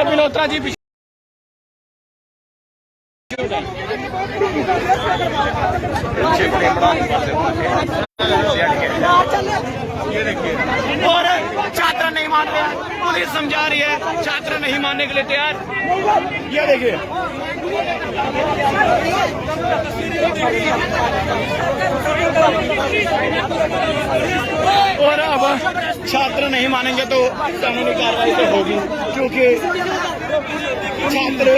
बिलोत्रा जी पीछे और छात्र नहीं मान रहे, पुलिस समझा रही है, छात्र नहीं मानने के लिए तैयार। ये देखिए और अब छात्र नहीं मानेंगे तो कानूनी कार्रवाई तो होगी, क्योंकि छात्र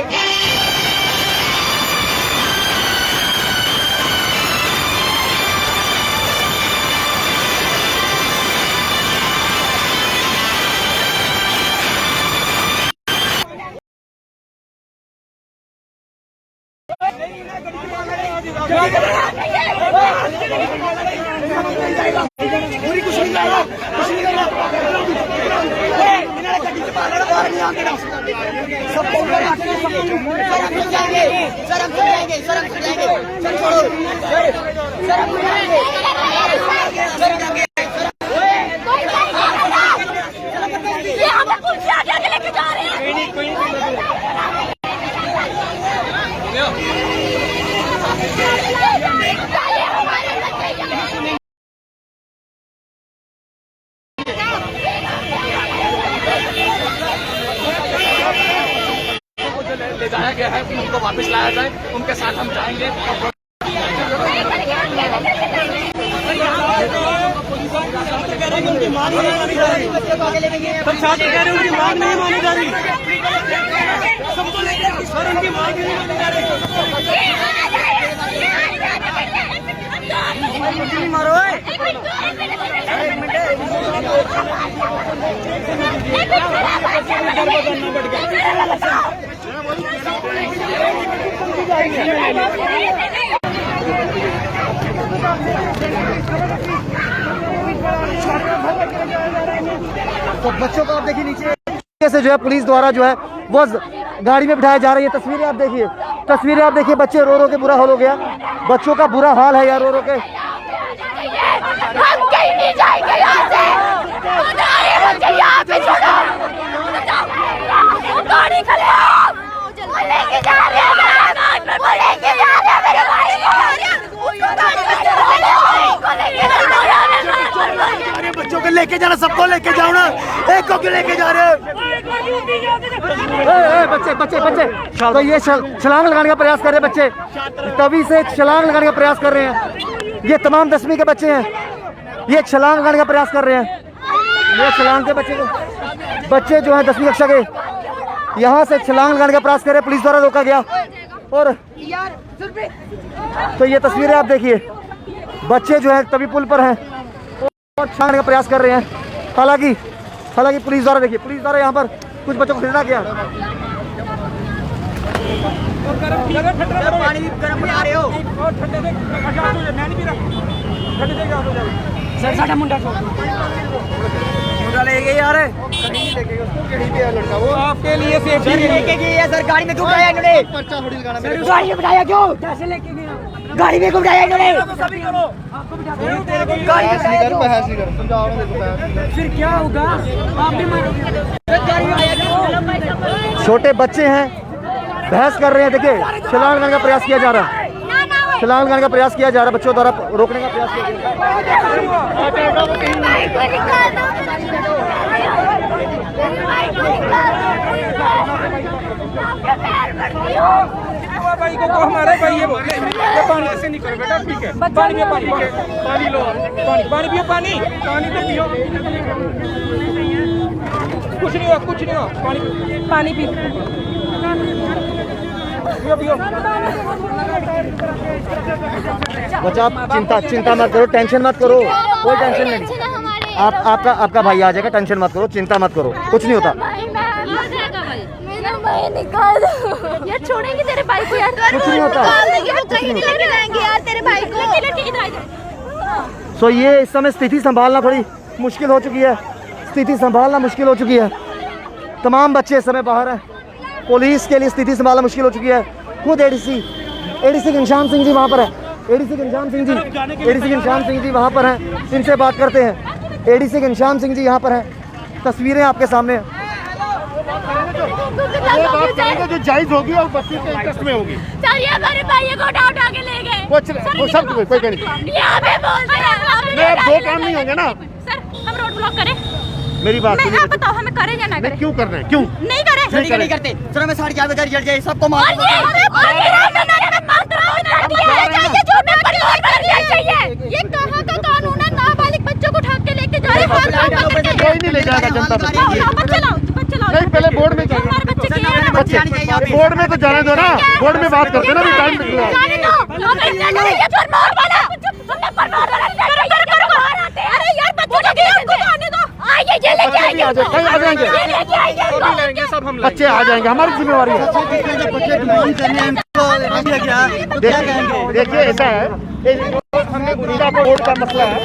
पूरी कुछ नहीं करो, कुछ नहीं करो, ले जाया गया है उनको वापस लाया जाए, उनके साथ हम जाएंगे। उनकी मांग नहीं मानी जा रही, सब छात्र कह रहे हैं उनकी मांग नहीं मानी जा रही, सबको लेकर सर उनकी मांग नहीं मानी जा रही। मारो तो बच्चों को आप देखिए नीचे से जो है पुलिस द्वारा जो है वो गाड़ी में बिठाया जा रही है। तस्वीरें आप देखिए, बच्चे रो रो के बुरा हाल हो गया, बच्चों का बुरा हाल है यार, रो रो के। हम कहीं नहीं जाएंगे यहाँ से, यहाँ पे छोड़ो, गाड़ी खड़े हो, लेके जा रहे हैं मेरे भाई को, बच्चों को लेके जाना, सबको लेके जाओ ना, एक को क्यों लेके जा रहे हो? बच्चे तो ये छलांग लगाने का प्रयास कर रहे हैं बच्चे, तभी से छलांग लगाने का प्रयास कर रहे हैं। ये तमाम 10वीं के बच्चे हैं, ये छलांग लगाने का प्रयास कर रहे हैं। ये छलांग के बच्चे जो हैं 10वीं कक्षा के, यहाँ से छलांग लगाने का प्रयास कर रहे हैं, पुलिस द्वारा रोका गया। और तो ये तस्वीरें आप देखिए, बच्चे जो है तभी पुल पर हैं और छलांग का प्रयास कर रहे हैं। हालांकि पुलिस द्वारा देखिए, पुलिस द्वारा यहाँ पर कुछ बच्चों को खरीदा गया। पानी गर्म आ रहे हो सर, साडा मुंडा ले गए यार, लड़का वो आपके लिए सेफ्टी लेके गए है सर, गाड़ी में क्यों बिठाया इन्होंने? पर्चा थोड़ी लगाना, गाड़ी में बिठाया क्यों? कैसे लेके गए? गाड़ी में क्यों बिठाया इन्होंने? फिर क्या होगा, आप भी मारोगे। छोटे बच्चे हैं, बहस कर रहे हैं। देखिए छलांग लगाने का प्रयास किया जा रहा है, छलांग लगाने का प्रयास किया जा रहा है, बच्चों द्वारा रोकने का प्रयास किया जा भाई को हमारे भाई ये बोले पानी ऐसे नहीं करो बेटा, ठीक है पानी पियो, पानी लो, पानी पियो, पानी तो पियो, कुछ नहीं हो, पानी पियो। बच्चा आप चिंता मत करो, टेंशन मत करो, कोई टेंशन नहीं, आपका भाई आ जाएगा, टेंशन मत करो, चिंता मत करो, कुछ नहीं होता। यार छोड़ेंगे तेरे भाई को यार, कुछ नहीं होता, कहीं नहीं लेके जाएंगे यार तेरे भाई को। सो ये इस समय स्थिति संभालना थोड़ी मुश्किल हो चुकी है, तमाम बच्चे इस समय बाहर हैं, पुलिस के लिए स्थिति संभालना मुश्किल हो चुकी है। खुद एडीसी घनश्याम सिंह जी वहाँ पर है, एडीसी घनश्याम सिंह जी वहाँ पर हैं, इनसे बात करते हैं। एडीसी घनश्याम सिंह जी यहाँ पर हैं, तस्वीरें आपके सामने हैं। वो बात करेंगे जो जायज होगी और बच्चे के इंटरेस्ट में होगी। सर ये हमारे भाई को उठा के ले गए। वो सब कोई नहीं। यहाँ पे बोल रहे हैं। मैं अब 2 काम नहीं होंगे ना। सर हम रोड ब्लॉक करें? मेरी बात मैं आप बताओ हमें करें या ना करें? क्यों कर रहे हैं? क्यों नहीं करें? नहीं करते। सर मैं 4:30 बजे जल जाए सबको मार। और ये ये कहाँ का कानून है? नाबालिग बच्चों को उठा के लेके जा रहे हैं। कोई नहीं ले जाएगा जनता चलाओ नहीं, पहले बोर्ड में बच्चे बोर्ड में तो जाने दो ना। बोर्ड में बात करते ना, भी टाइम निकल रहा है। बच्चे आ जाएंगे, हमारी जिम्मेवारी है। देखिए ऐसा है, बोर्ड का मसला है।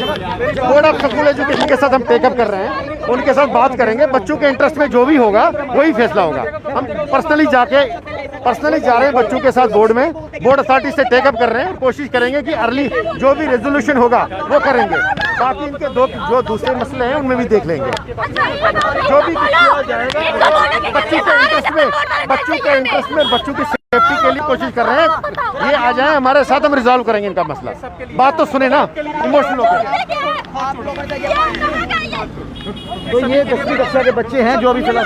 बोर्ड ऑफ स्कूल एजुकेशन के साथ हम टेकअप कर रहे हैं, उनके साथ बात करेंगे। बच्चों के इंटरेस्ट में जो भी होगा वही फैसला होगा। हम पर्सनली जा रहे हैं बच्चों के साथ बोर्ड में, बोर्ड अथॉरिटी से टेकअप कर रहे हैं। कोशिश करेंगे कि अर्ली जो भी रेजोल्यूशन होगा वो करेंगे। बाकी इनके जो दूसरे मसले हैं उनमें भी देख लेंगे। जो भी किया जाएगा बच्चों के इंटरेस्ट में बच्चों की सेफ्टी के लिए कोशिश कर रहे हैं। ये आ जाए हमारे साथ, हम रिजॉल्व करेंगे इनका मसला। बात तो सुने ना, इमोशनल होकर। तो ये 10वीं कक्षा के बच्चे हैं जो अभी फिलहाल।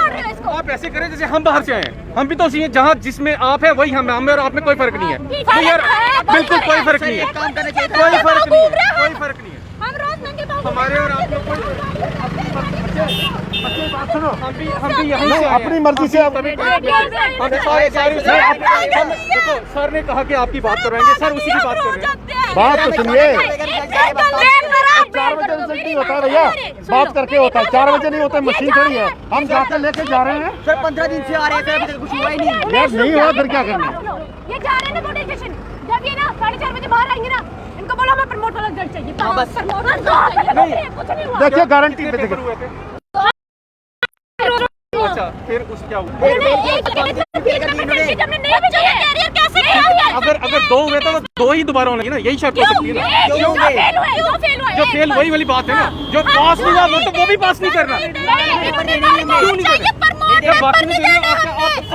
आप ऐसे करें जैसे हम बाहर से आए हैं। हम भी तो उसी हैं, जहाँ जिसमें आप है वही हम और आप में कोई फर्क नहीं है। तो यार बिल्कुल कोई फर्क नहीं है, कोई फर्क नहीं है, कोई फर्क नहीं है। हम रोज नंगे पाँव हमारे और आप में कोई बात सुनो, हम भी यहीं से आए हैं। अपनी मर्जी से हम देखो सर ने कहा कि आपकी बात करवाएंगे, सर उसी की बात कर रहे हैं। बात तो सुनिए। 4 बजे रिजल्ट नहीं होता भैया, बात करके होता है। 4 बजे नहीं होता, मशीन थोड़ी है। हम जाकर लेके जा रहे हैं। सर 15 दिन से आ रहे हैं, अभी तक कुछ हुआ ही नहीं। यार नहीं हुआ फिर क्या करना? ये जा रहे हैं ना पुलिस स्टेशन। जब ये ना 4:30 बजे बाहर आएंगे ना, इनको बोलो हमें प्रमोट वाला रिजल्ट चाहिए। बस प्रमोट चाहिए, कुछ नहीं हुआ। देखिए गारंटी पे देखिए। अच्छा फिर उस क्या हुआ? अगर 2 हुए तो 2 ही दोबारा होंगे ना, यही शर्त हो सकती है ना। जो फेल वही वाली बात है ना। जो पास नहीं हुआ तो वो भी पास नहीं करना। क्यों नहीं करना? जब बाकी नहीं देना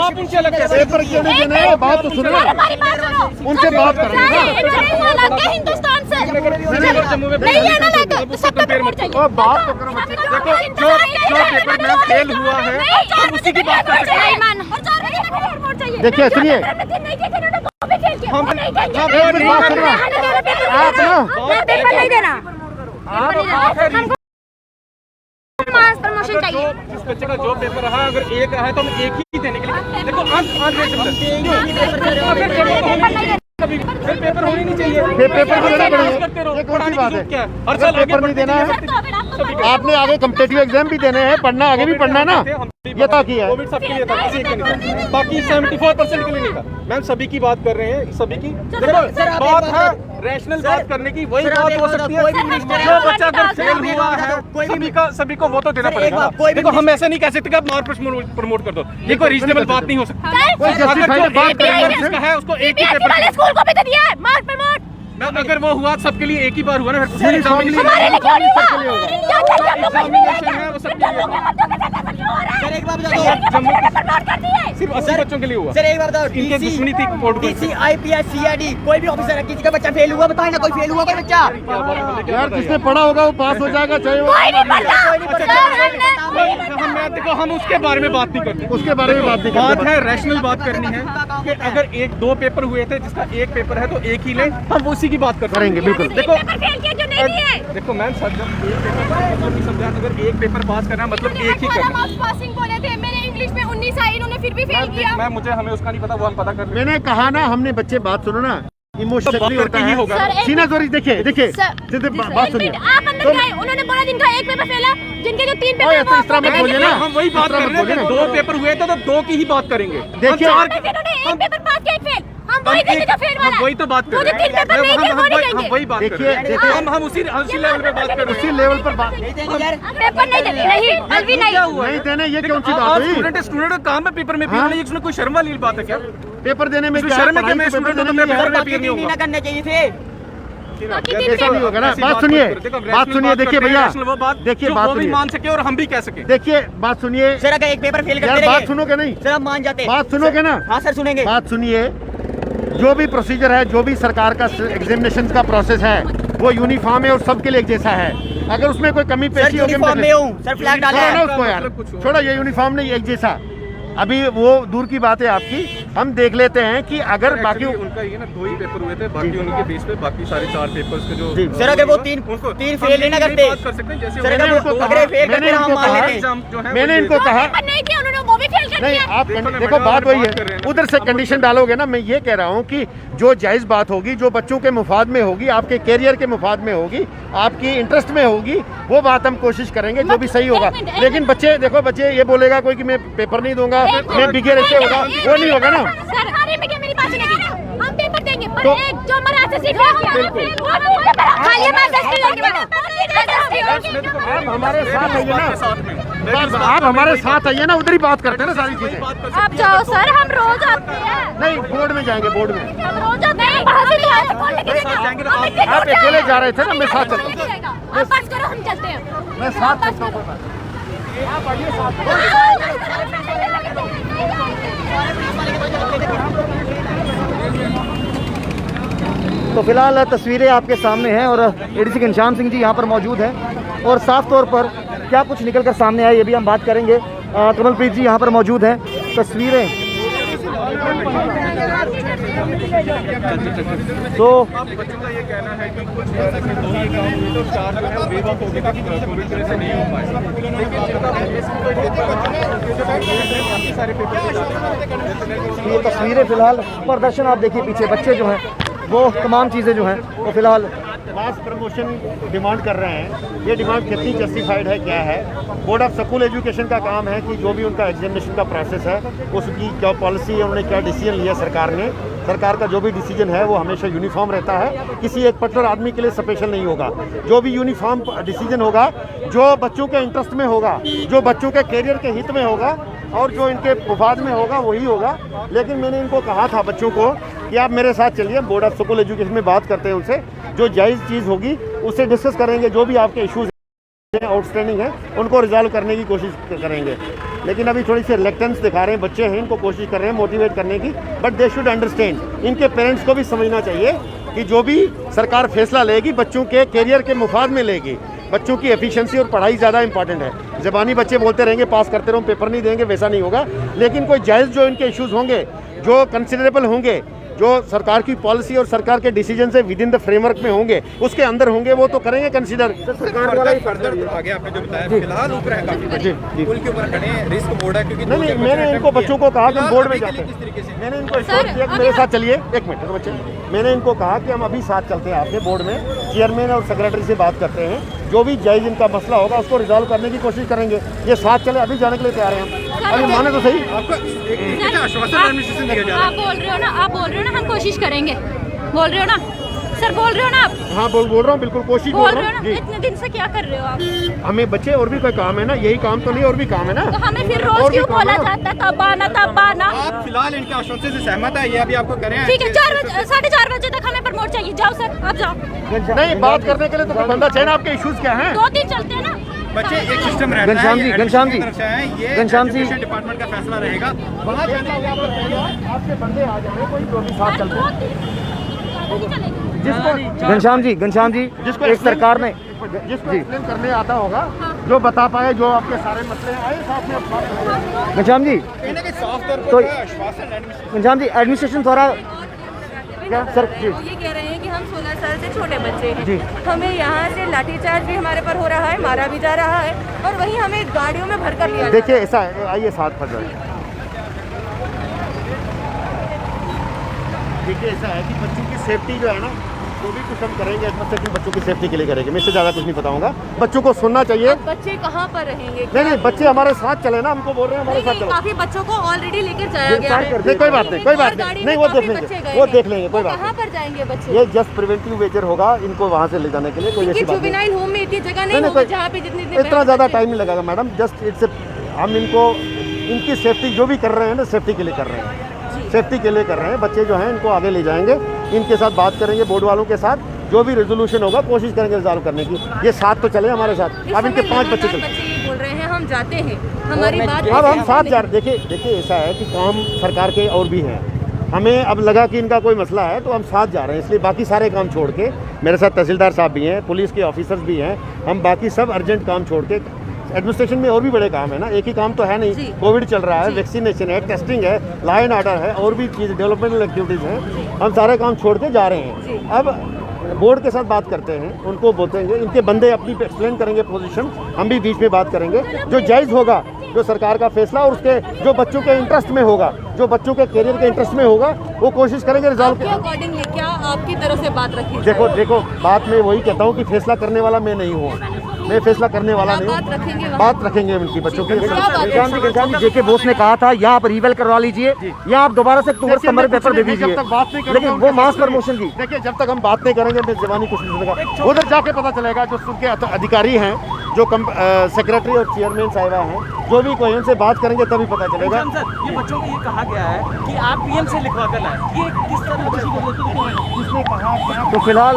आप उनसे अलग कैसे? पेपर क्यों नहीं देना है? बात तो सुनो, उनसे बात करेंगे हिंदुस्तान से जम्मू में नहीं है ना, लगा सब पेपर मत चाहिए। और बात तो करो बच्चे। देखो जो पेपर में फेल हुआ है हम उसी की बात कर रहे हैं। देखिए सुनिए, हम एक मिनट बात सुनो। आप ना पेपर नहीं देना, हमको मास प्रमोशन चाहिए। जिस बच्चे का जो पेपर रहा, अगर एक रहा है तो हम एक ही देने के लिए देखो फिर पेपर होनी नहीं चाहिए। पेपर को देना पड़ेगा। ये कौन सी बात है? क्या हर अगर साल पेपर नहीं देना है, आपने आगे कॉम्पिटिटिव एग्जाम भी देने हैं, पढ़ना आगे भी पढ़ना है ना। ये तो किया है। कोविड सबके लिए था, किसी के नहीं था। बाकी 74% के लिए नहीं था। मैम सभी की बात कर रहे हैं, सभी की। देखो बात है रैशनल बात करने की, वही बात हो सकती है। जो बच्चा अगर फेल हुआ है सभी को वो तो देना पड़ेगा। देखो हम ऐसा नहीं कह सकते कि आप मार्क प्रमोट कर दो, ये कोई रीजनेबल बात नहीं हो सकती। अगर जो है उसको एक ही पेपर स्कूल को भी तो दिया है मार्क प्रमोट। अगर वो हुआ सबके लिए एक ही बार हुआ ना, फिर एग्जामिनेशन हमारे लिए क्यों नहीं हुआ? एग्जामिनेशन है वो सबके लिए सर एक बार बता दो, सिर्फ 80 बच्चों के लिए हुआ। सर एक बार बताओ, इनके दुश्मनी थी कोर्ट को। डीसी IPS CID कोई भी ऑफिसर है, किसी का बच्चा फेल हुआ बताए ना, कोई फेल हुआ कोई बच्चा? यार जिसने पढ़ा होगा वो पास हो जाएगा, चाहे वो देखो हम उसके बारे में बात नहीं करते। उसके बारे में बात नहीं बात करते। है रैशनल बात करनी है कि अगर 1-2 पेपर हुए थे, जिसका एक पेपर है तो एक ही ले, हम उसी की बात करेंगे बिल्कुल। देखो देखो मैम सर जब एक पेपर अगर एक पेपर पास करना मतलब एक ही करना। पासिंग बोले थे, मैंने इंग्लिश में 19 आई, इन्होंने फिर भी फेल किया। मैम मुझे हमें उसका नहीं पता, वो हम पता कर रहे हैं। मैंने कहा ना, हमने बच्चे बात सुनो ना, इमोशनली तो होता ही है। होगा। सीना जोरी देखिए बात सुनिए। आप अंदर गए, उन्होंने बोला जिनका एक पेपर फेल है, जिनके जो 3 पेपर तो इस तरह मत बोलिए ना। हम वही बात कर रहे हैं। 2 पेपर हुए थे तो 2 की ही बात करेंगे। देखिए एक पेपर पास किया, एक फेल, हम वही देंगे जो फेल वाला। हम वही तो बात कर रहे हैं। 3 पेपर नहीं किए, वो नहीं हम देंगे। वही बात कर रहे हैं। हम उसी लेवल पे बात कर रहे हैं। उसी लेवल पर बात पेपर नहीं देंगे, नहीं अभी नहीं देने, ये कौन सी बात आप हुई? स्टूडेंट का काम है पेपर में अपीयर नहीं, इसमें कोई शर्म वाली बात है क्या? पेपर देने में क्या शर्म है कि पढ़ाई मैं के पेपर स्टूडेंट देने में क्या है? बाकी नहीं करने चाहिए थे। देखिए ना, बाकी ऐसा नहीं होगा ना। ऐसी बात सुनिए, देखो, बात rational सुनिए, देखिए करते हैं, भैया, rational वो बात देखिए जो बात वो भी सुनिए। मान सके और हम भी कह सके। देखिए बात सुनिए, सर अगर एक पेपर फेल यार करते बात रहे सुनोगे नहीं? सर आप मान जाते। बात सुनोगे ना? हाँ सर सुनेंगे। बात सुनिए, जो भी प्रोसीजर है, जो भी सरकार का एग्जामिनेशन का प्रोसेस है, वो यूनिफॉर्म है और सबके लिए एक जैसा है। अगर उसमें कोई कमी सर पेशी होगी, यूनिफॉर्म में हूँ सर, फ्लैग डाला छोड़ो ना है। उसको यार, मतलब कुछ हो। छोड़ो, ये यूनिफॉर्म नहीं एक जैसा। अभी वो दूर की बात है आपकी, हम देख लेते हैं कि अगर बाकी Actually उनका ये ना 2 ही पेपर हुए थे, बाकी उनके बेस पे बाकी सारे 4 पेपर्स के जो जी। सर अगर वो तीन फेल नहीं ना करते बात कर सकते हैं जैसे सर मैंने अगर उनको वो कहा- अगर फेल करते मैंने ना हम इनको मान कहा- लेते। एग्जाम जो है मैंने इनको कहा पेपर नहीं किया उन्होंने, वो भी फेल कर नहीं, दिया। आप पेपर में देखो मैडम बात वही बात कर रहे है, हैं ना। उधर से कंडीशन डालोगे ना। मैं ये कह रहा हूँ कि जो जायज़ बात होगी, जो बच्चों के मुफाद में होगी, आपके कैरियर के मुफाद में होगी, आपकी इंटरेस्ट में होगी, वो बात हम कोशिश करेंगे जो भी सही होगा। एक मिनट। लेकिन बच्चे देखो, बच्चे ये बोलेगा कोई कि मैं पेपर नहीं दूंगा, मैं बिगेर ऐसे होगा, वो नहीं होगा ना। सर अरे मैं मेरी बात सुनेगी, हम पेपर देंगे पर तो- एक जो हमारा एसएससी का खाली मैं टेस्ट लेंगे। आप हमारे साथ आइए ना, साथ में आप हमारे साथ आइए ना, उधर ही बात करते हैं ना सारी चीजें। आप जाओ सर, हम रोज आते हैं, नहीं, बोर्ड में जाएंगे, बोर्ड में। हम रोज आते हैं। बाहर से तो आए, कौन लेके जाएगा? आप अकेले जा रहे थे ना, मैं साथ चलता हूँ। आप बस करो, हम चलते हैं। मैं साथ चलता हूँ। तो फिलहाल तस्वीरें आपके सामने हैं और एडीसी घनश्याम सिंह जी यहाँ पर मौजूद हैं और साफ तौर पर क्या कुछ निकल कर सामने आया ये भी हम बात करेंगे। कमलप्रीत जी यहाँ पर मौजूद हैं। तस्वीरें तो बच्चों का ये कहना है कि कुछ ऐसे 2 एग्जाम हुए तो 4 जो है वेव ऑफ हो गए क्योंकि कोविड की वजह से नहीं हो पाए। लेकिन जिनका बाकी सारे पेपर ये तस्वीरें फिलहाल प्रदर्शन आप देखिए पीछे बच्चे जो हैं वो तमाम चीज़ें जो हैं वो फिलहाल मास प्रमोशन डिमांड कर रहे हैं। ये डिमांड कितनी जस्टिफाइड है, क्या है? बोर्ड ऑफ स्कूल एजुकेशन का काम है कि जो भी उनका एग्जामिनेशन का प्रोसेस है, उसकी क्या पॉलिसी है, उन्होंने क्या डिसीजन लिया सरकार ने। सरकार का जो भी डिसीजन है वो हमेशा यूनिफॉर्म रहता है, किसी एक पर्टिकुलर आदमी के लिए स्पेशल नहीं होगा। जो भी यूनिफॉर्म डिसीजन होगा, जो बच्चों के इंटरेस्ट में होगा, जो बच्चों के कैरियर के हित में होगा और जो इनके मुफाद में होगा वही होगा। लेकिन मैंने इनको कहा था बच्चों को कि आप मेरे साथ चलिए, बोर्ड ऑफ स्कूल एजुकेशन में बात करते हैं उनसे, जो जायज़ चीज़ होगी उससे डिस्कस करेंगे, जो भी आपके इश्यूज आउटस्टैंडिंग है उनको रिजॉल्व करने की कोशिश करेंगे। लेकिन अभी थोड़ी सी रिलेक्टेंस दिखा रहे हैं बच्चे हैं, इनको कोशिश कर रहे हैं मोटिवेट करने की, बट दे शुड अंडरस्टैंड। इनके पेरेंट्स को भी समझना चाहिए कि जो भी सरकार फैसला लेगी बच्चों के कैरियर के मुफाद में लेगी। बच्चों की एफिशिएंसी और पढ़ाई ज़्यादा इंपॉर्टेंट है। ज़बानी बच्चे बोलते रहेंगे पास करते रहो, पेपर नहीं देंगे, वैसा नहीं होगा। लेकिन कोई जायज़ जो इनके इश्यूज़ होंगे, जो कंसिडरेबल होंगे, जो सरकार की पॉलिसी और सरकार के डिसीजन से विद इन द फ्रेमवर्क में होंगे, उसके अंदर होंगे, वो तो करेंगे कंसीडर। सरकार वाला ही फर्दर आगे आपने जो बताया फिलहाल ऊपर है काफी जी, जी। पुल के ऊपर खड़े हैं, रिस्क बोर्ड है क्योंकि नहीं, मैंने इनको बच्चों को कहा कि हम बोर्ड में जाते किस तरीके हैं। से मैंने इनको एश्योर किया कि मेरे साथ चलिए, एक मिनट तो बच्चे, मैंने इनको कहा कि हम अभी साथ चलते हैं आपके बोर्ड में, चेयरमैन और सेक्रेटरी से बात करते हैं, जो भी जायज़ इनका मसला होगा उसको रिजॉल्व करने की कोशिश करेंगे। ये साथ चले, अभी जाने के लिए तैयार हैं हम। अभी माने तो सही। आश्वासन एडमिनिस्ट्रेशन दिया जा रहा है। आप बोल रहे हो ना, आप बोल रहे हो ना हम कोशिश करेंगे, बोल रहे हो ना सर, बोल रहे हो ना आप, हाँ बोल रहा हूँ, बिल्कुल कोशिश बोल बोल रहे रहा हो हूँ ना। जी। इतने दिन से क्या कर रहे हो आप? हमें बच्चे और भी कोई काम है ना, यही काम तो नहीं और भी काम है ना। तो हमें फिर और रोज भी क्यों काम बोला है ना। जाता है तब आना? आप फिलहाल इनके आश्वासन से सहमत है, ये अभी आपको करें ठीक है, 4 बजे 4:30 बजे तक हमें प्रमोट चाहिए। जाओ सर, आप जाओ। नहीं, बात करने के लिए तो कोई बंदा चाहिए ना। आपके इश्यूज क्या हैं? 2 दिन चलते हैं ना बच्चे एक सिस्टम रहता घनश्याम है, जी, ये घनश्याम जी, एडमिनिस्ट्रेशन की तरफ से है, ये घनश्याम जी। एजुकेशन डिपार्टमेंट का फैसला रहेगा। वहाँ जाने आपके बंदे आ जाए, कोई जो भी साथ चलते हैं। जिसको घनश्याम जी, जिसको एक सरकार ने जिसको एक्सप्लेन करने आता होगा, जो बता पाए, जो आपके सारे मसले आए साथ में आप बात करें। घनश्याम जी, कहीं ना कहीं साफ तौर तो पर आश्वासन एडमिनिस्ट्रेशन घनश्याम जी एडमिनिस्ट्रेशन द्वारा क्या सर जी वो ये कह रहे हैं कि हम 16 साल से छोटे बच्चे हैं, जी। हमें यहाँ से लाठीचार्ज भी हमारे पर हो रहा है, मारा भी जा रहा है और वहीं हमें गाड़ियों में भर कर लिया जा रहा है। देखिए ऐसा है, आइए साथ फट जाए। देखिए ऐसा है कि बच्चों की सेफ्टी जो है ना, जो भी कुछ हम करेंगे बच्चों की सेफ्टी के लिए करेंगे। मैं इससे ज़्यादा कुछ नहीं बताऊंगा। बच्चों को सुनना चाहिए। अब बच्चे कहाँ पर रहेंगे? नहीं, बच्चे हमारे साथ चले ना, हमको बोल रहे हैं हमारे साथ चलो। काफी बच्चों को ऑलरेडी लेकर जाया गया है। नहीं, कोई बात नहीं, कोई बात और गाड़ी नहीं, में वो काफी देख लेंगे, बच्चे गए वो हैं। देख लेंगे, कोई वो बात कहाँ नहीं। पर जाएंगे बच्चे? ये जस्ट प्रिवेंटिव मेजर होगा इनको वहाँ से ले जाने के लिए, कोई ऐसी बात नहीं। जुवेनाइल होम में इतनी जगह नहीं नहीं, होगी जहाँ पे जितनी इतना ज़्यादा टाइम नहीं लगेगा मैडम। जस्ट इट्स हम इनको इनकी सेफ्टी जो भी कर रहे हैं ना, सेफ्टी के लिए कर रहे हैं, सेफ्टी के लिए कर रहे हैं। बच्चे जो हैं इनको आगे ले जाएंगे, इनके साथ बात करेंगे, बोर्ड वालों के साथ, जो भी रेजोल्यूशन होगा कोशिश करेंगे रिजॉल्व करने की। ये साथ तो चले हमारे साथ। इस अब इनके समय 5 बच्चे लगातार चले, ये बोल रहे हैं हम जाते हैं, हमारी बात अब हम साथ जा रहे। देखिए ऐसा है कि काम सरकार के और भी हैं, हमें अब लगा कि इनका कोई मसला है तो हम साथ जा रहे हैं, इसलिए बाकी सारे काम छोड़ के, मेरे साथ तहसीलदार साहब भी हैं, पुलिस के ऑफिसर्स भी हैं, हम बाकी सब अर्जेंट काम छोड़ के, एडमिनिस्ट्रेशन में और भी बड़े काम है ना, एक ही काम तो है जी। नहीं। कोविड चल रहा है, वैक्सीनेशन है, टेस्टिंग है, लॉ एंड ऑर्डर है, और भी चीज़ डेवलपमेंटल एक्टिविटीज़ हैं, हम सारे काम छोड़ के जा रहे हैं। अब बोर्ड के साथ बात करते हैं, उनको बोलेंगे, इनके बंदे अपनी एक्सप्लेन करेंगे पोजीशन, हम भी बीच में बात करेंगे, जो जायज़ होगा, जो सरकार का फैसला और उसके जो बच्चों के इंटरेस्ट में होगा, जो बच्चों के करियर के इंटरेस्ट में होगा, वो कोशिश करेंगे रिजॉल्व आपके अकॉर्डिंगली क्या आपकी तरफ से बात रखी जाए? देखो बात में वही कहता हूँ कि फैसला करने वाला मैं नहीं हूँ, मैं फैसला करने वाला नहीं हूँ, बात रखेंगे उनकी बच्चों की। जेके बोस ने कहा था यहाँ पर रिवेल करवा लीजिए, या आप दोबारा से अक्टूबर सितंबर पेपर दे दीजिए, जब तक बात नहीं लेकिन वो मास प्रमोशन की। देखिए जब तक हम बात नहीं करेंगे मैं जवानी कुछ नहीं सुनेगा, उधर जाके पता चलेगा। जो उनके अधिकारी हैं, जो सेक्रेटरी और चेयरमैन साहिबा हैं, जो भी कोई उनसे बात करेंगे तभी पता चलेगा। सर ये बच्चों को ये कहा गया है कि आप पीएम से लिखवा कर लाएं, ये किस तरह तो फिलहाल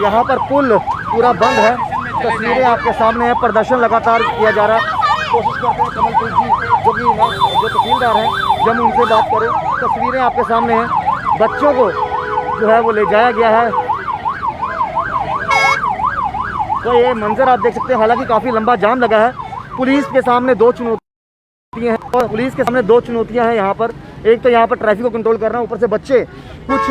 यहाँ पर पुल पूरा बंद है, तस्वीरें आपके सामने है, प्रदर्शन लगातार किया जा रहा है। कोशिश करते हैं कमलप्रीत जी जो तहसीलदार हैं, जब हम उनसे बात करें, तस्वीरें आपके सामने हैं, बच्चों को जो है वो ले जाया गया है। तो ये मंजर आप देख सकते हैं, हालांकि काफ़ी लंबा जाम लगा है। पुलिस के सामने 2 चुनौतियाँ हैं, और पुलिस के सामने 2 चुनौतियाँ हैं यहाँ पर। एक तो यहाँ पर ट्रैफिक को कंट्रोल करना, ऊपर से बच्चे कुछ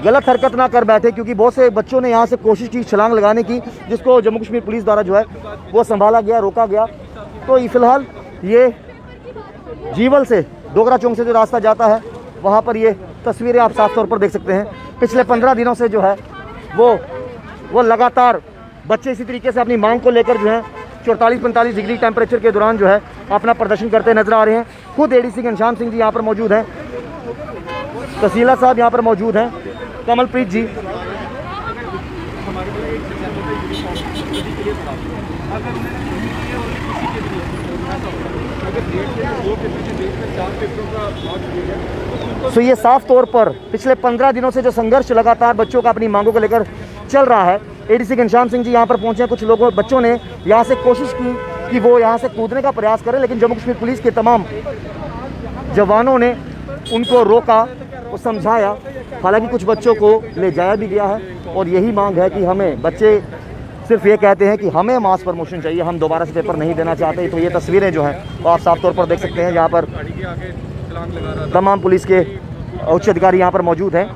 गलत हरकत ना कर बैठे, क्योंकि बहुत से बच्चों ने यहाँ से कोशिश की छलांग लगाने की, जिसको जम्मू कश्मीर पुलिस द्वारा जो है वो संभाला गया, रोका गया। तो फिलहाल ये जीवल से डोगरा चौक से जो रास्ता जाता है, वहाँ पर ये तस्वीरें आप साफ तौर पर देख सकते हैं। पिछले 15 दिनों से जो है वो लगातार बच्चे इसी तरीके से अपनी मांग को लेकर जो है 44-45 डिग्री टेम्परेचर के दौरान जो है अपना प्रदर्शन करते नजर आ रहे हैं। खुद एडीसी घनश्याम सिंह जी यहाँ पर मौजूद हैं, तहसीलदार साहब यहाँ पर मौजूद हैं, कमलप्रीत जी। तो ये साफ तौर पर पिछले 15 दिनों से जो संघर्ष लगातार बच्चों का अपनी मांगों को लेकर चल रहा है, एडीसी घनश्याम सिंह जी यहाँ पर पहुंचे हैं। कुछ लोगों बच्चों ने यहाँ से कोशिश की कि वो यहाँ से कूदने का प्रयास करें, लेकिन जम्मू कश्मीर पुलिस के तमाम जवानों ने उनको रोका, वो समझाया। हालांकि कुछ बच्चों को ले जाया भी गया है, और यही मांग है कि हमें, बच्चे सिर्फ ये कहते हैं कि हमें मास प्रमोशन चाहिए, हम दोबारा से पेपर नहीं देना चाहते। तो ये तस्वीरें जो हैं वो आप साफ तौर पर देख सकते हैं, यहाँ पर तमाम पुलिस के उच्च अधिकारी यहाँ पर मौजूद हैं,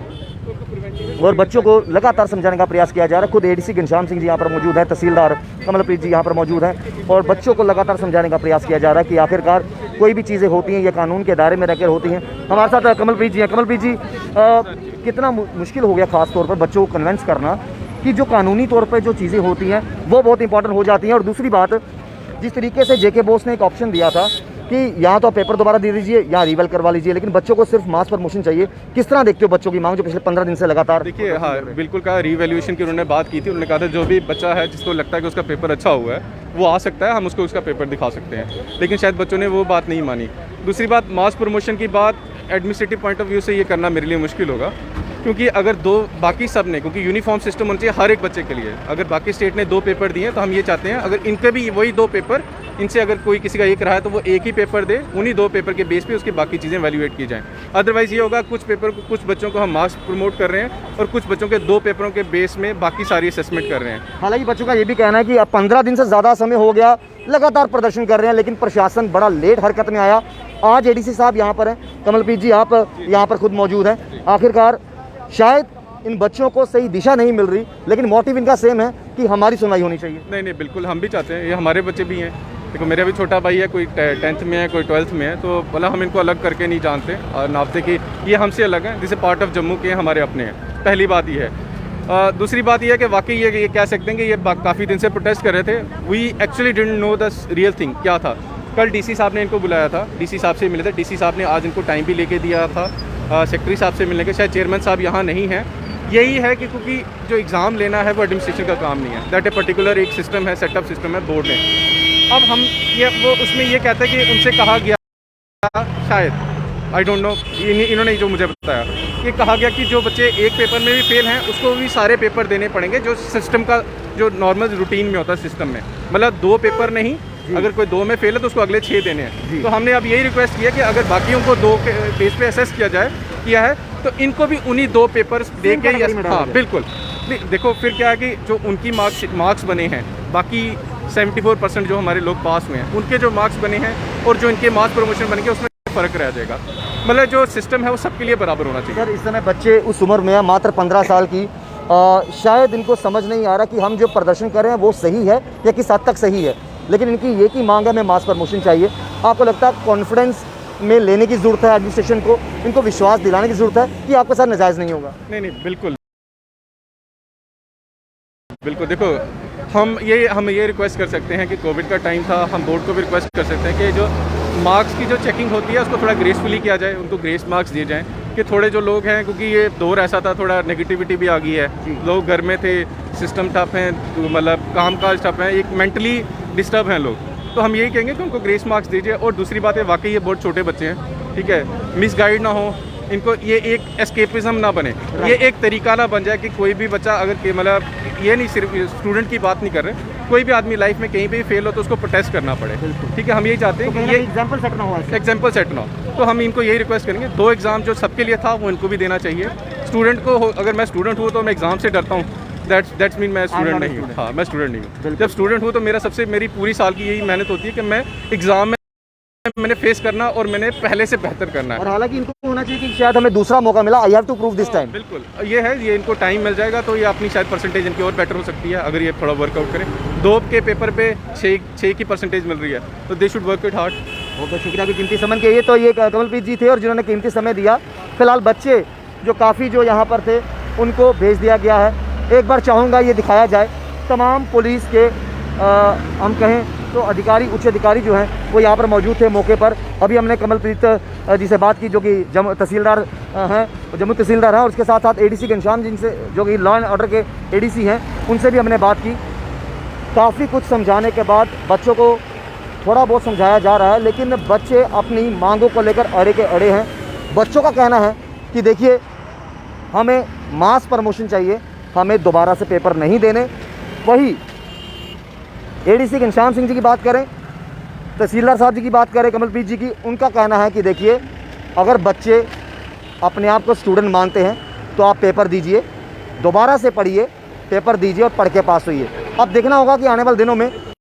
और बच्चों को लगातार समझाने का प्रयास किया जा रहा है। खुद एडीसी घनश्याम सिंह जी यहाँ पर मौजूद है, तहसीलदार कमलप्रीत जी यहाँ पर मौजूद हैं, और बच्चों को लगातार समझाने का प्रयास किया जा रहा है कि आखिरकार कोई भी चीज़ें होती हैं ये कानून के दायरे में रहकर होती हैं। हमारे साथ कमलप्रीत जी हैं। कमलप्रीत जी, कितना मुश्किल हो गया ख़ास तौर पर बच्चों को कन्वेंस करना कि जो कानूनी तौर पर जो चीज़ें होती हैं वो बहुत इंपॉर्टेंट हो जाती हैं। और दूसरी बात, जिस तरीके से जेके बोस ने एक ऑप्शन दिया था कि यहाँ तो आप पेपर दोबारा दे दीजिए या रिवेल करवा लीजिए, लेकिन बच्चों को सिर्फ मास प्रमोशन चाहिए, किस तरह देखते हो बच्चों की मांग जो पिछले 15 दिन से लगातार? देखिए, हाँ बिल्कुल कहा, रीवैल्यूएशन की उन्होंने बात की थी। उन्होंने कहा था जो भी बच्चा है जिसको लगता है कि उसका पेपर अच्छा हुआ है वो आ सकता है, हम उसको उसका पेपर दिखा सकते हैं, लेकिन शायद बच्चों ने वो बात नहीं मानी। दूसरी बात, मास प्रमोशन की बात एडमिनिस्ट्रेटिव पॉइंट ऑफ व्यू से ये करना मेरे लिए मुश्किल होगा, क्योंकि अगर बाकी सब ने, क्योंकि यूनिफॉर्म सिस्टम होना चाहिए हर एक बच्चे के लिए, अगर बाकी स्टेट ने 2 पेपर दिए तो हम ये चाहते हैं अगर इनके भी वही 2 पेपर, इनसे अगर कोई किसी का एक रहा है तो वो एक ही पेपर दे, उन्हीं 2 पेपर के बेस पे उसकी बाकी चीज़ें वैल्यूएट की जाएं। अदरवाइज़ ये होगा कुछ पेपर को, कुछ बच्चों को हम मास प्रमोट कर रहे हैं और कुछ बच्चों के 2 पेपरों के बेस में बाकी सारी असेसमेंट कर रहे हैं। हालांकि बच्चों का ये भी कहना है कि अब 15 दिन से ज़्यादा समय हो गया, लगातार प्रदर्शन कर रहे हैं, लेकिन प्रशासन बड़ा लेट हरकत में आया। आज एडीसी साहब यहाँ पर हैं, कमलप्रीत जी आप यहाँ पर खुद मौजूद हैं। आखिरकार शायद इन बच्चों को सही दिशा नहीं मिल रही, लेकिन मोटिव इनका सेम है कि हमारी सुनवाई होनी चाहिए। नहीं, बिल्कुल हम भी चाहते हैं, ये हमारे बच्चे भी हैं। देखो मेरा भी छोटा भाई है, कोई 10th में है, कोई 12th में है, तो भला हम इनको अलग करके नहीं जानते और नापते कि ये हमसे अलग हैं, जिसे पार्ट ऑफ जम्मू के हमारे अपने हैं। पहली बात ये है। दूसरी बात ये है कि वाकई ये कह सकते हैं कि ये काफ़ी दिन से प्रोटेस्ट कर रहे थे। We actually didn't know the real thing क्या था। कल डीसी साहब ने इनको बुलाया था, डीसी साहब से मिले थे, डीसी साहब ने आज इनको टाइम भी लेके दिया था सेक्रेटरी साहब से मिलने के। शायद चेयरमैन साहब यहाँ नहीं हैं। यही है कि क्योंकि जो एग्ज़ाम लेना है वो एडमिनिस्ट्रेशन का काम नहीं है, दैट ए पर्टिकुलर एक सिस्टम है, सेटअप सिस्टम है, बोर्ड है। अब हम वो उसमें ये कहते हैं कि उनसे कहा गया शायद आई डोंट नो, इन्होंने जो मुझे बताया, ये कहा गया कि जो बच्चे एक पेपर में भी फेल हैं उसको भी सारे पेपर देने पड़ेंगे जो सिस्टम का जो नॉर्मल रूटीन में होता है सिस्टम में, मतलब 2 पेपर नहीं, अगर कोई 2 में फेल है तो उसको अगले 6 देने हैं। तो हमने अब यही रिक्वेस्ट किया कि अगर बाकियों को 2 के बेस पे असेस किया है तो इनको भी उन्हीं 2 पेपर्स दे के, हाँ बिल्कुल। देखो फिर क्या है कि जो उनकी मार्क्स बने हैं, बाकी 74% जो हमारे लोग पास हुए हैं उनके जो मार्क्स बने हैं और जो इनके मार्क्स प्रमोशन बनेंगे उसमें फ़र्क रह जाएगा। मतलब जो सिस्टम है वो सबके लिए बराबर होना चाहिए। सर इस समय बच्चे उस उम्र में है, मात्र 15 साल की, शायद इनको समझ नहीं आ रहा कि हम जो प्रदर्शन कर रहे हैं वो सही है या किस हद तक सही है, लेकिन इनकी ये की मांग है हमें मास प्रमोशन चाहिए। आपको लगता है कॉन्फिडेंस में लेने की ज़रूरत है एडमिनिस्ट्रेशन को, इनको विश्वास दिलाने की ज़रूरत है कि आपके साथ नाजायज़ नहीं होगा? नहीं बिल्कुल बिल्कुल। देखो हम ये रिक्वेस्ट कर सकते हैं कि कोविड का टाइम था, हम बोर्ड को भी रिक्वेस्ट कर सकते हैं कि जो मार्क्स की जो चेकिंग होती है उसको थोड़ा ग्रेसफुली किया जाए, उनको ग्रेस मार्क्स दिए जाएं। कि थोड़े जो लोग हैं, क्योंकि ये दौर ऐसा था, थोड़ा नेगेटिविटी भी आ गई है, लोग घर में थे, सिस्टम ठप हैं, मतलब कामकाज ठप हैं, एक मेंटली डिस्टर्ब हैं लोग, तो हम यही कहेंगे कि उनको ग्रेस मार्क्स दीजिए। और दूसरी बात है, वाकई ये बहुत छोटे बच्चे हैं, ठीक है, मिसगाइड ना हो, इनको ये एक एस्केपिज्म ना बने, ये एक तरीका ना बन जाए कि कोई भी बच्चा अगर मतलब ये नहीं सिर्फ स्टूडेंट की बात नहीं कर रहे, कोई भी आदमी लाइफ में कहीं पे भी फेल हो तो उसको प्रोटेस्ट करना पड़े, ठीक है। हम यही चाहते हैं कि ये एग्जाम्पल सेट ना हो, तो हम इनको यही रिक्वेस्ट करेंगे 2 एग्ज़ाम जो सबके लिए था वो इनको भी देना चाहिए। स्टूडेंट को अगर मैं स्टूडेंट हूँ तो मैं एग्ज़ाम से डरता हूँ, दैट्स मीन मैं स्टूडेंट नहीं हूँ, हाँ मैं स्टूडेंट नहीं हूँ। जब स्टूडेंट हूँ तो मेरी पूरी साल की यही मेहनत होती है कि मैं एग्ज़ाम में मैंने फेस करना और मैंने पहले से बेहतर करना है। और हालांकि इनको होना चाहिए कि शायद हमें दूसरा मौका मिला, I have to prove this time. बिल्कुल ये इनको टाइम मिल जाएगा तो ये अपनी शायद परसेंटेज इनकी और बेटर हो सकती है अगर ये थोड़ा वर्कआउट करें। 2 के पेपर पे 6 की परसेंटेज मिल रही है, तो they should work it hard. बहुत शुक्रिया कि कीमती समय के। ये तो ये कमलप्रीत जी थे और जिन्होंने कीमती समय दिया। फिलहाल बच्चे जो काफ़ी जो यहाँ पर थे उनको भेज दिया गया है। एक बार चाहूँगा ये दिखाया जाए, तमाम पुलिस के हम कहें तो अधिकारी, उच्च अधिकारी जो हैं वो यहाँ पर मौजूद थे मौके पर। अभी हमने कमलप्रीत जी से बात की जो कि तहसीलदार हैं, जम्मू तहसीलदार हैं, और उसके साथ साथ एडीसी घनश्याम जिनसे जो कि लॉ एंड ऑर्डर के एडीसी हैं, उनसे भी हमने बात की। काफ़ी कुछ समझाने के बाद बच्चों को थोड़ा बहुत समझाया जा रहा है, लेकिन बच्चे अपनी मांगों को लेकर अड़े के अड़े हैं। बच्चों का कहना है कि देखिए हमें मास प्रमोशन चाहिए, हमें दोबारा से पेपर नहीं देने। वही एडीसी घनश्याम सिंह जी की बात करें, तहसीलदार साहब जी की बात करें, कमलप्रीत जी की, उनका कहना है कि देखिए अगर बच्चे अपने आप को स्टूडेंट मानते हैं तो आप पेपर दीजिए, दोबारा से पढ़िए, पेपर दीजिए और पढ़ के पास होइए। अब देखना होगा कि आने वाले दिनों में